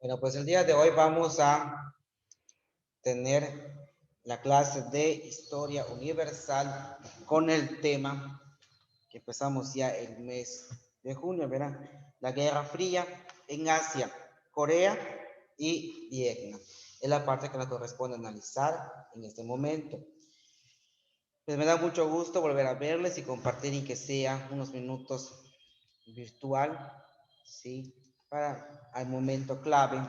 Bueno, pues el día de hoy vamos a tener la clase de Historia Universal con el tema que empezamos ya el mes de junio, ¿verdad? La Guerra Fría en Asia, Corea y Vietnam. Es la parte que nos corresponde analizar en este momento. Pues me da mucho gusto volver a verles y compartir y que sea unos minutos virtual, ¿sí? Para el momento clave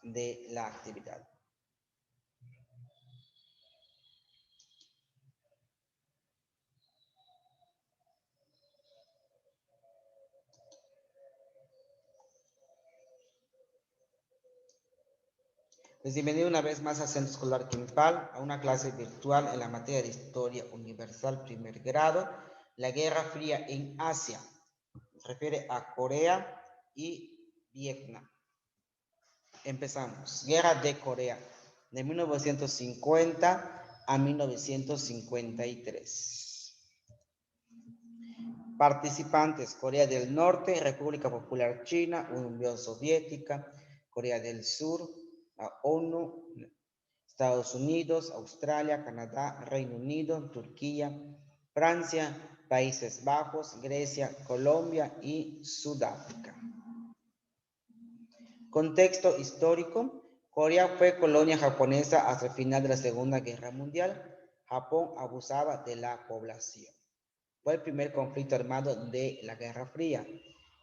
de la actividad. Les bienvenido una vez más al Centro Escolar Quimpal, a una clase virtual en la materia de Historia Universal primer grado, la Guerra Fría en Asia. Se refiere a Corea y Vietnam. Empezamos. Guerra de Corea, de 1950 a 1953. Participantes: Corea del Norte, República Popular China, Unión Soviética, Corea del Sur, la ONU, Estados Unidos, Australia, Canadá, Reino Unido, Turquía, Francia, Países Bajos, Grecia, Colombia y Sudáfrica. Contexto histórico: Corea fue colonia japonesa hasta el final de la Segunda Guerra Mundial. Japón abusaba de la población. Fue el primer conflicto armado de la Guerra Fría.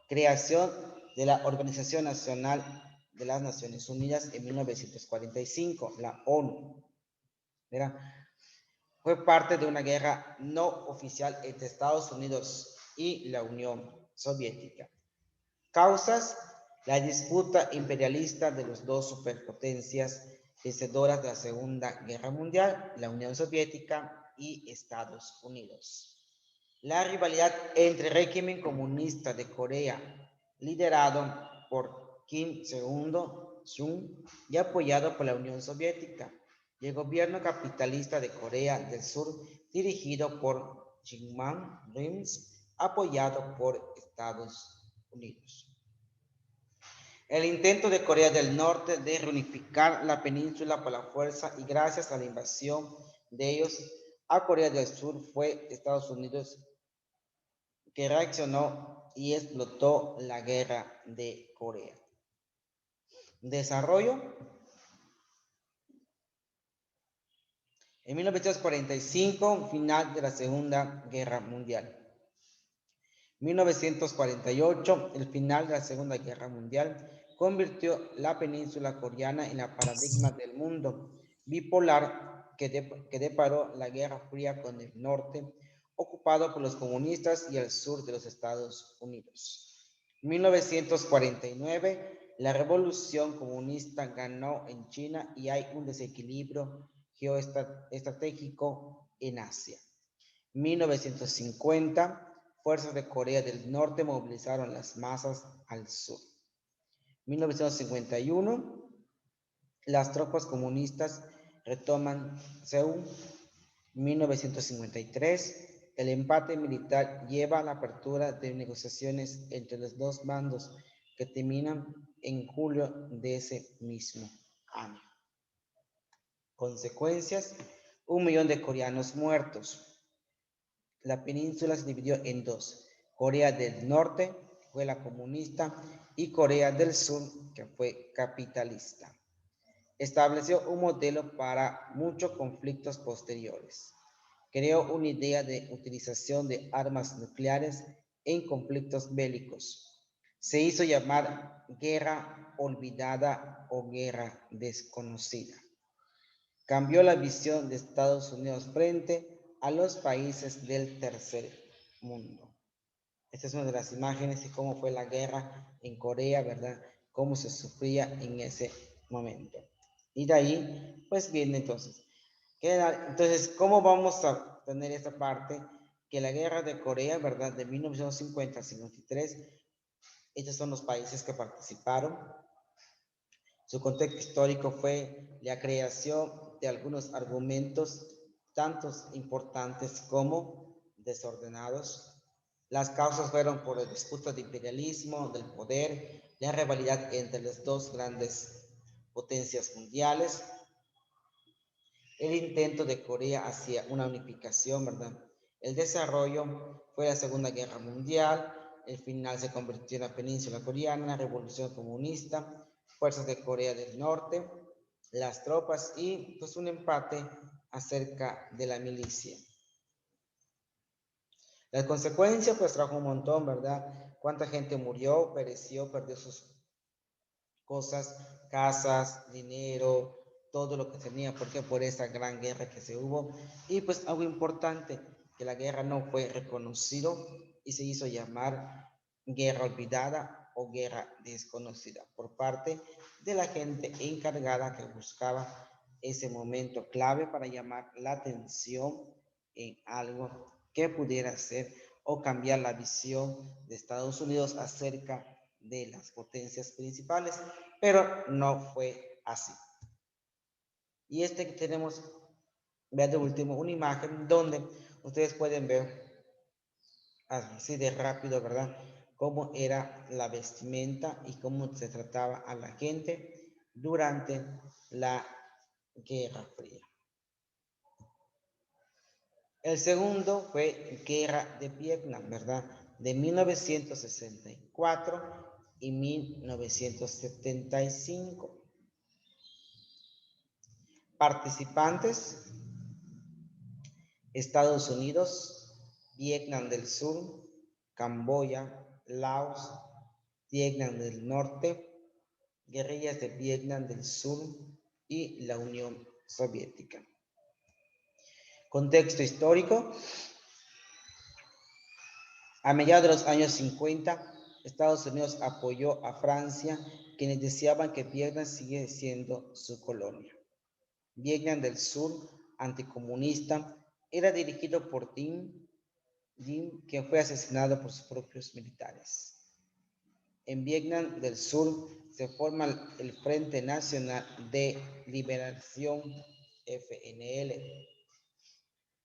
Creación de la Organización Nacional de las Naciones Unidas en 1945, la ONU. ¿Verdad? Fue parte de una guerra no oficial entre Estados Unidos y la Unión Soviética. Causas: la disputa imperialista de las dos superpotencias vencedoras de la Segunda Guerra Mundial, la Unión Soviética y Estados Unidos. La rivalidad entre el régimen comunista de Corea, liderado por Kim Jong-un y apoyado por la Unión Soviética, y el gobierno capitalista de Corea del Sur, dirigido por Syngman Rhee, apoyado por Estados Unidos. El intento de Corea del Norte de reunificar la península por la fuerza y gracias a la invasión de ellos a Corea del Sur fue Estados Unidos que reaccionó y explotó la guerra de Corea. Desarrollo: en 1945, final de la Segunda Guerra Mundial. 1948, el final de la Segunda Guerra Mundial convirtió la península coreana en el paradigma del mundo bipolar que deparó la Guerra Fría con el norte, ocupado por los comunistas, y el sur de los Estados Unidos. 1949, la revolución comunista ganó en China y hay un desequilibrio geoestratégico en Asia. 1950, fuerzas de Corea del Norte movilizaron las masas al sur. 1951, las tropas comunistas retoman Seúl. 1953, el empate militar lleva a la apertura de negociaciones entre los dos bandos que terminan en julio de ese mismo año. Consecuencias: 1 millón de coreanos muertos. La península se dividió en dos: Corea del Norte, que fue la comunista, y Corea del Sur, que fue capitalista. Estableció un modelo para muchos conflictos posteriores. Creó una idea de utilización de armas nucleares en conflictos bélicos. Se hizo llamar guerra olvidada o guerra desconocida. Cambió la visión de Estados Unidos frente a los países del tercer mundo. Esta es una de las imágenes de cómo fue la guerra en Corea, ¿verdad? Cómo se sufría en ese momento. Y de ahí, pues viene entonces. Entonces, ¿cómo vamos a tener esta parte? Que la guerra de Corea, ¿verdad? De 1950 a 53, estos son los países que participaron. Su contexto histórico fue la creación de algunos argumentos, tantos importantes como desordenados. Las causas fueron por el disputa de imperialismo, del poder, la rivalidad entre las dos grandes potencias mundiales, el intento de Corea hacia una unificación, ¿verdad? El desarrollo fue la Segunda Guerra Mundial, el final se convirtió en la península coreana, revolución comunista, fuerzas de Corea del Norte, las tropas y pues un empate acerca de la milicia. Las consecuencias pues trajo un montón, ¿verdad? Cuánta gente murió, pereció, perdió sus cosas, casas, dinero, todo lo que tenía, porque por esa gran guerra que se hubo. Y pues algo importante, que la guerra no fue reconocido y se hizo llamar guerra olvidada o guerra desconocida por parte de la gente encargada que buscaba ese momento clave para llamar la atención en algo que pudiera ser o cambiar la visión de Estados Unidos acerca de las potencias principales, pero no fue así. Y que tenemos, vean de último, una imagen donde ustedes pueden ver así de rápido, ¿verdad? Cómo era la vestimenta y cómo se trataba a la gente durante la Guerra Fría. El segundo fue Guerra de Vietnam, ¿verdad? De 1964 y 1975. Participantes: Estados Unidos, Vietnam del Sur, Camboya, Laos, Vietnam del Norte, guerrillas de Vietnam del Sur y la Unión Soviética. Contexto histórico: a mediados de los años 50, Estados Unidos apoyó a Francia, quienes deseaban que Vietnam siguiera siendo su colonia. Vietnam del Sur, anticomunista, era dirigido por Dinh, quien fue asesinado por sus propios militares. En Vietnam del Sur se forma el Frente Nacional de Liberación, FNL.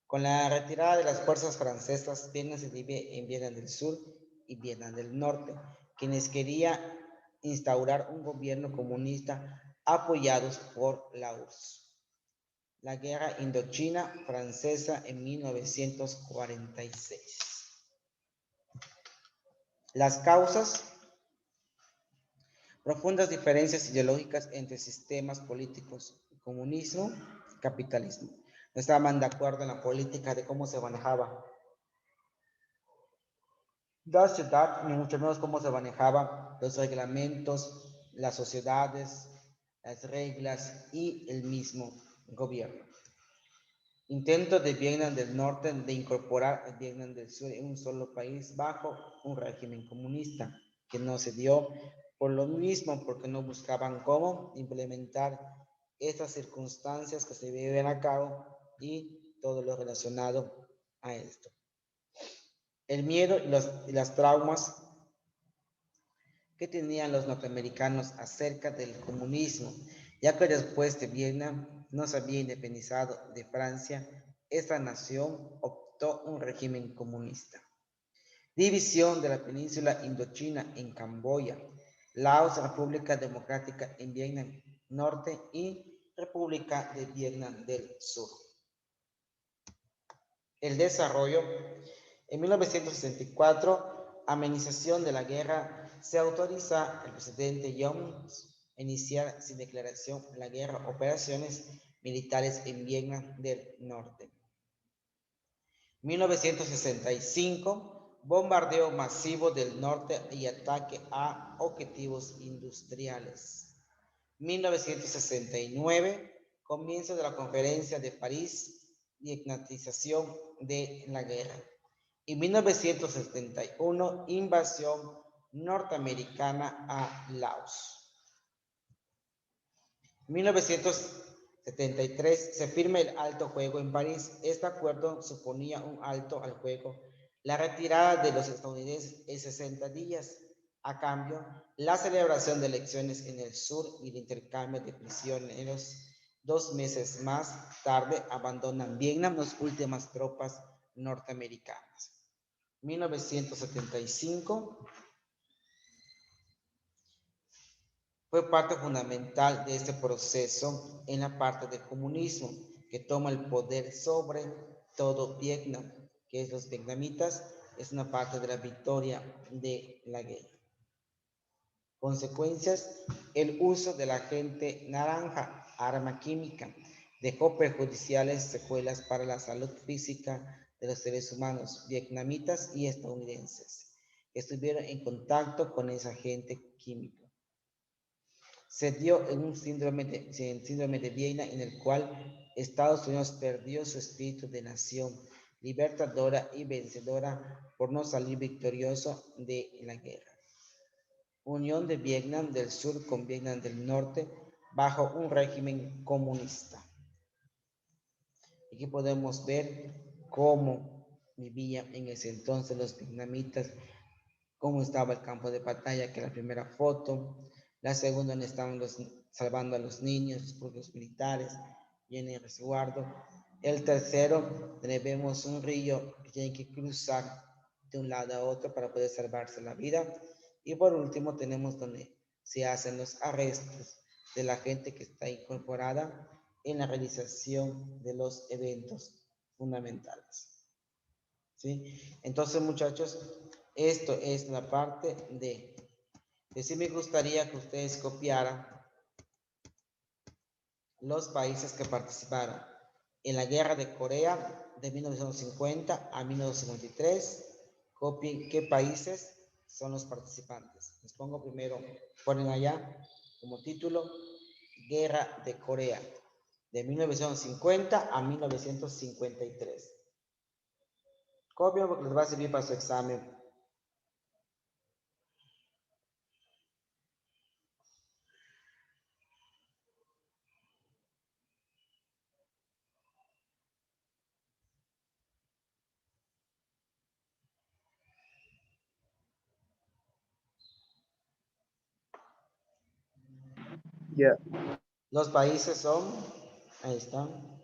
Con la retirada de las fuerzas francesas, Vietnam se divide en Vietnam del Sur y Vietnam del Norte, quienes querían instaurar un gobierno comunista apoyados por la URSS. La Guerra Indochina Francesa en 1946. Las causas: profundas diferencias ideológicas entre sistemas políticos, comunismo y capitalismo. No estaban de acuerdo en la política de cómo se manejaba la ciudad, ni mucho menos cómo se manejaban los reglamentos, las sociedades, las reglas y el mismo gobierno. Intento de Vietnam del Norte de incorporar a Vietnam del Sur en un solo país bajo un régimen comunista, que no se dio por lo mismo, porque no buscaban cómo implementar estas circunstancias que se viven a cabo y todo lo relacionado a esto. El miedo y las traumas que tenían los norteamericanos acerca del comunismo, ya que después de Vietnam no se había independizado de Francia, esta nación optó un régimen comunista. División de la península Indochina en Camboya, Laos, República Democrática en Vietnam Norte y República de Vietnam del Sur. El desarrollo: en 1964, amenización de la guerra, se autoriza al presidente Young a iniciar sin declaración la guerra, operaciones militares en Vietnam del Norte. 1965, bombardeo masivo del norte y ataque a objetivos industriales. 1969, comienzo de la Conferencia de París, vietnamización de la guerra. Y 1971, invasión norteamericana a Laos. 1973, se firma el alto fuego en París. Este acuerdo suponía un alto al fuego, la retirada de los estadounidenses en 60 días. A cambio, la celebración de elecciones en el sur y el intercambio de prisioneros. 2 meses más tarde, abandonan Vietnam las últimas tropas norteamericanas. 1975, Fue parte fundamental de este proceso en la parte del comunismo, que toma el poder sobre todo Vietnam, que es los vietnamitas, es una parte de la victoria de la guerra. Consecuencias: el uso de la agente naranja, arma química, dejó perjudiciales secuelas para la salud física de los seres humanos vietnamitas y estadounidenses que estuvieron en contacto con ese agente químico. Se dio en un síndrome de Viena, en el cual Estados Unidos perdió su espíritu de nación libertadora y vencedora por no salir victorioso de la guerra. Unión de Vietnam del Sur con Vietnam del Norte bajo un régimen comunista. Aquí podemos ver cómo vivían en ese entonces los vietnamitas, cómo estaba el campo de batalla, que es la primera foto. La segunda, donde estaban salvando a los niños, los propios militares, y en el resguardo. El tercero, donde vemos un río que tienen que cruzar de un lado a otro para poder salvarse la vida. Y por último, tenemos donde se hacen los arrestos de la gente que está incorporada en la realización de los eventos fundamentales. ¿Sí? Entonces, muchachos, esto es la parte de sí me gustaría que ustedes copiaran los países que participaron en la guerra de Corea de 1950 a 1953. Copien qué países son los participantes. Les pongo primero, ponen allá como título, Guerra de Corea de 1950 a 1953. Copien porque les va a servir para su examen. Ya. Los países son, ahí están.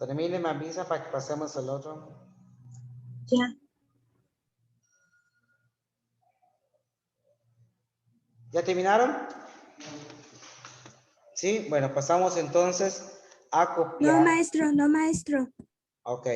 Termine, me avisa para que pasemos al otro. Ya. ¿Ya terminaron? Sí, bueno, pasamos entonces a copiar. No, maestro, no, maestro. Ok.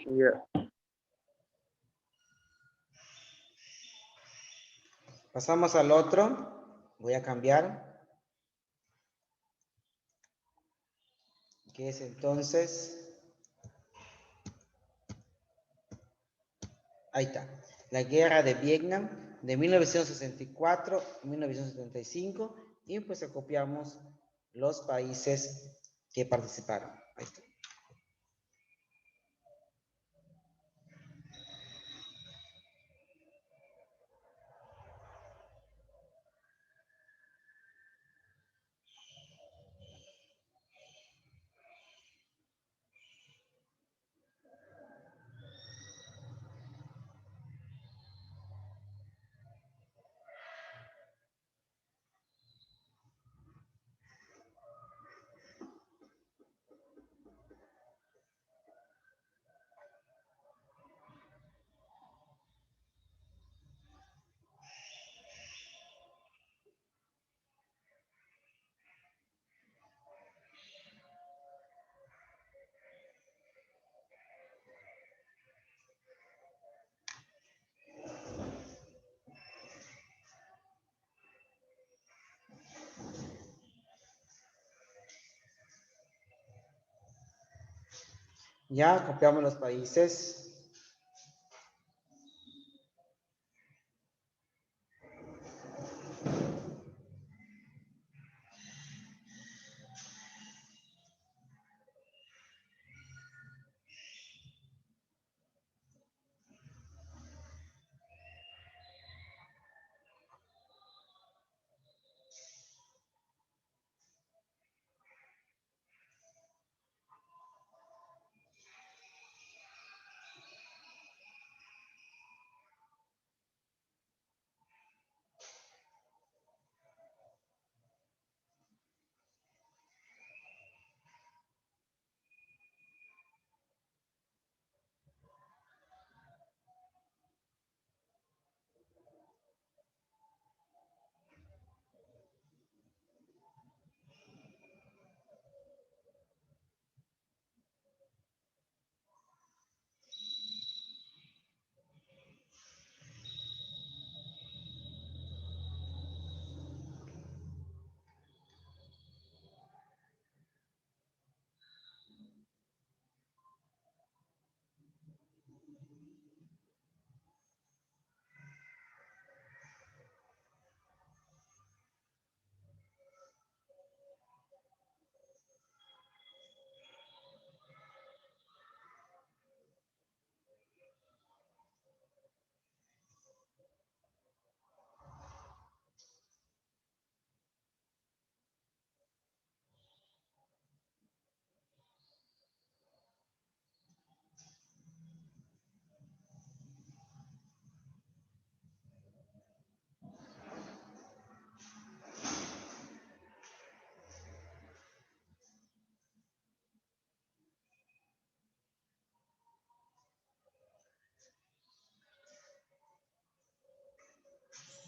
Ya. Pasamos al otro. Voy a cambiar. Que es entonces... Ahí está. La guerra de Vietnam de 1964 a 1975. Y pues copiamos los países que participaron. Ahí está. Ya copiamos los países.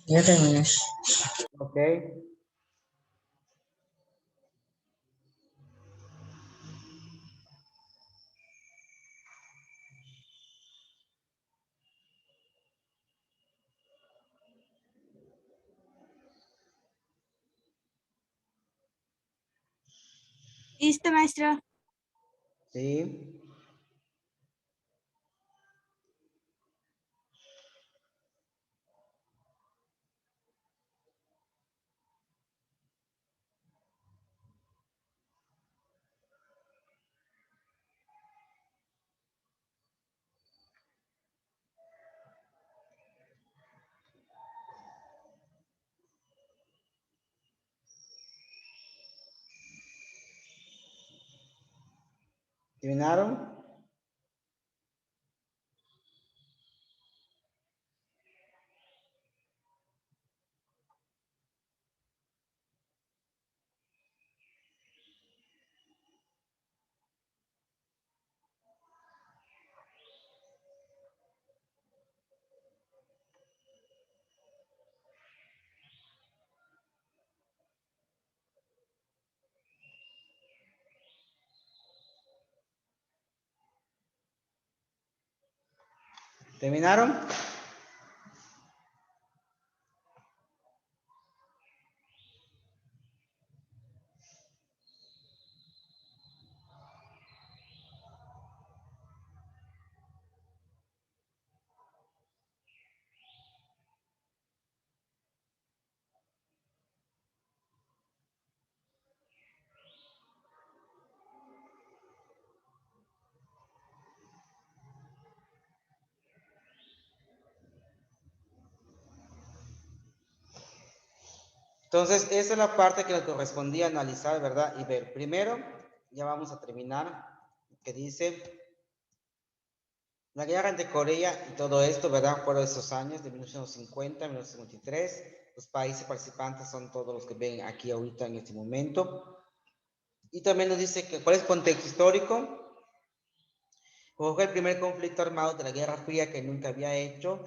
Ya terminé. Ok. Listo, maestro. Sí. ¿Terminaron? ¿Terminaron? Entonces, esa es la parte que nos correspondía analizar, ¿verdad? Y ver. Primero, ya vamos a terminar, que dice, la guerra entre Corea y todo esto, ¿verdad? Fueron esos años de 1950, 1953. Los países participantes son todos los que ven aquí ahorita en este momento. Y también nos dice que, ¿cuál es el contexto histórico? Fue el primer conflicto armado de la Guerra Fría que nunca había hecho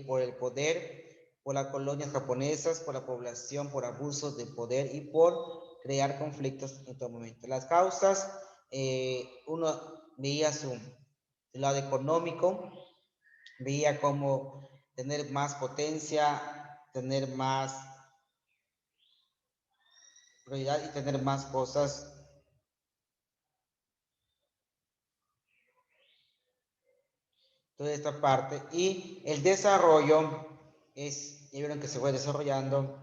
por el poder, por las colonias japonesas, por la población, por abusos de poder y por crear conflictos en todo momento. Las causas, uno veía su lado económico, veía cómo tener más potencia, tener más prioridad y tener más cosas. Toda esta parte y el desarrollo es, ya vieron que se fue desarrollando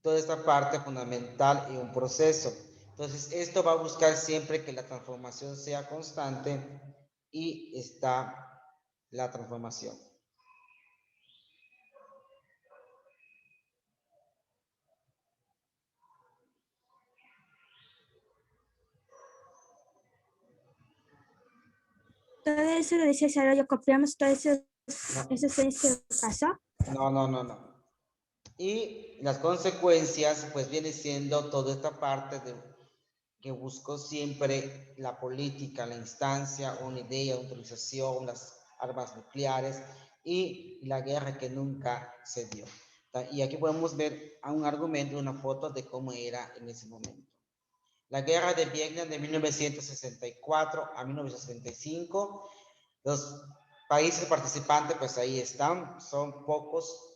toda esta parte fundamental y un proceso. Entonces, esto va a buscar siempre que la transformación sea constante y está la transformación. Todo eso lo dice desarrollo, copiamos todo eso, No. eso es este caso. No. Y las consecuencias, pues viene siendo toda esta parte de que buscó siempre la política, la instancia, una idea, autorización, las armas nucleares y la guerra que nunca se dio. Y aquí podemos ver a un argumento, una foto de cómo era en ese momento. La guerra de Vietnam de 1964 a 1965, los países participantes, pues ahí están, son pocos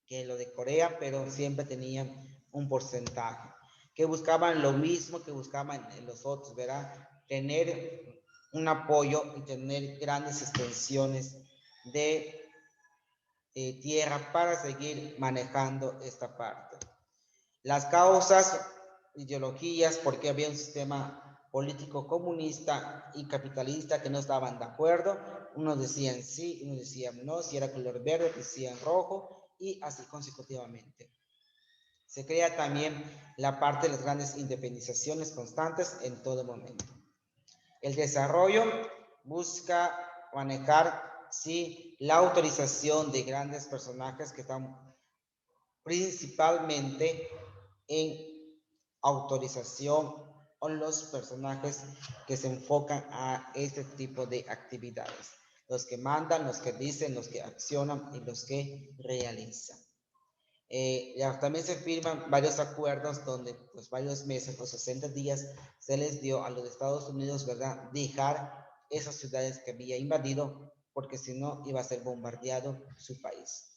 que lo de Corea, pero siempre tenían un porcentaje, que buscaban lo mismo que buscaban los otros, ¿verdad? Tener un apoyo y tener grandes extensiones de tierra para seguir manejando esta parte. Las causas, ideologías, porque había un sistema político comunista y capitalista que no estaban de acuerdo. Unos decían sí, unos decían no, si era color verde, decían rojo, y así consecutivamente. Se crea también la parte de las grandes independizaciones constantes en todo momento. El desarrollo busca manejar, sí, la autorización de grandes personajes que están principalmente en autorización o los personajes que se enfocan a este tipo de actividades. Los que mandan, los que dicen, los que accionan y los que realizan. También se firman varios acuerdos donde pues varios meses, los 60 días, se les dio a los Estados Unidos, ¿verdad?, dejar esas ciudades que había invadido, porque si no iba a ser bombardeado su país.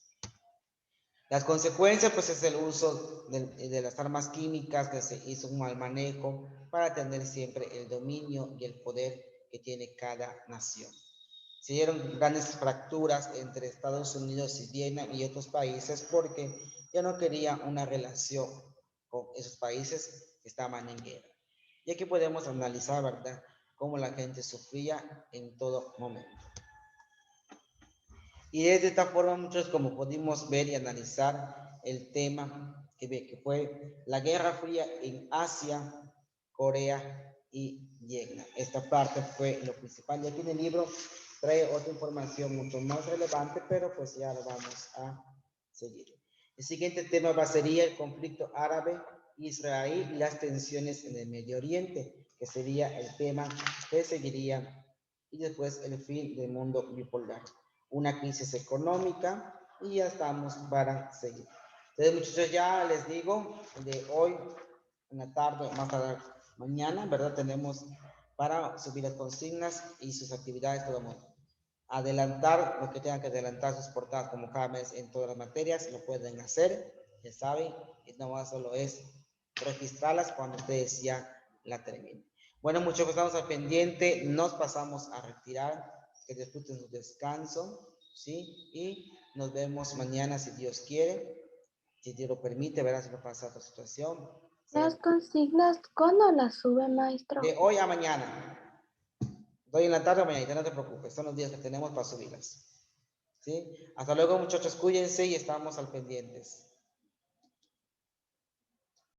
Las consecuencias, pues, es el uso de las armas químicas, que se hizo un mal manejo para tener siempre el dominio y el poder que tiene cada nación. Se dieron grandes fracturas entre Estados Unidos y Vietnam y otros países porque ya no quería una relación con esos países que estaban en guerra. Y aquí podemos analizar, ¿verdad?, cómo la gente sufría en todo momento. Y de esta forma, muchos como pudimos ver y analizar el tema que fue la Guerra Fría en Asia, Corea y Vietnam. Esta parte fue lo principal. Y aquí en el libro trae otra información mucho más relevante, pero pues ya lo vamos a seguir. El siguiente tema sería el conflicto árabe-israelí y las tensiones en el Medio Oriente, que sería el tema que seguiría, y después el fin del mundo bipolar. Una crisis económica y ya estamos para seguir. Entonces, muchachos, ya les digo, de hoy en la tarde, más tarde mañana, ¿verdad? Tenemos para subir las consignas y sus actividades todo el mundo. Adelantar lo que tengan que adelantar sus portadas como cada mes en todas las materias, lo pueden hacer, ya saben, y no más solo es registrarlas cuando ustedes ya la terminen. Bueno, muchachos, estamos al pendiente, nos pasamos a retirar, que disfruten su descanso, ¿sí? Y nos vemos mañana si Dios quiere, si Dios lo permite, verás si no pasa otra situación. ¿Las consignas cuándo las sube, maestro? De hoy a mañana. Doy en la tarde o mañana, no te preocupes, son los días que tenemos para subirlas. ¿Sí? Hasta luego, muchachos, cuídense y estamos al pendientes.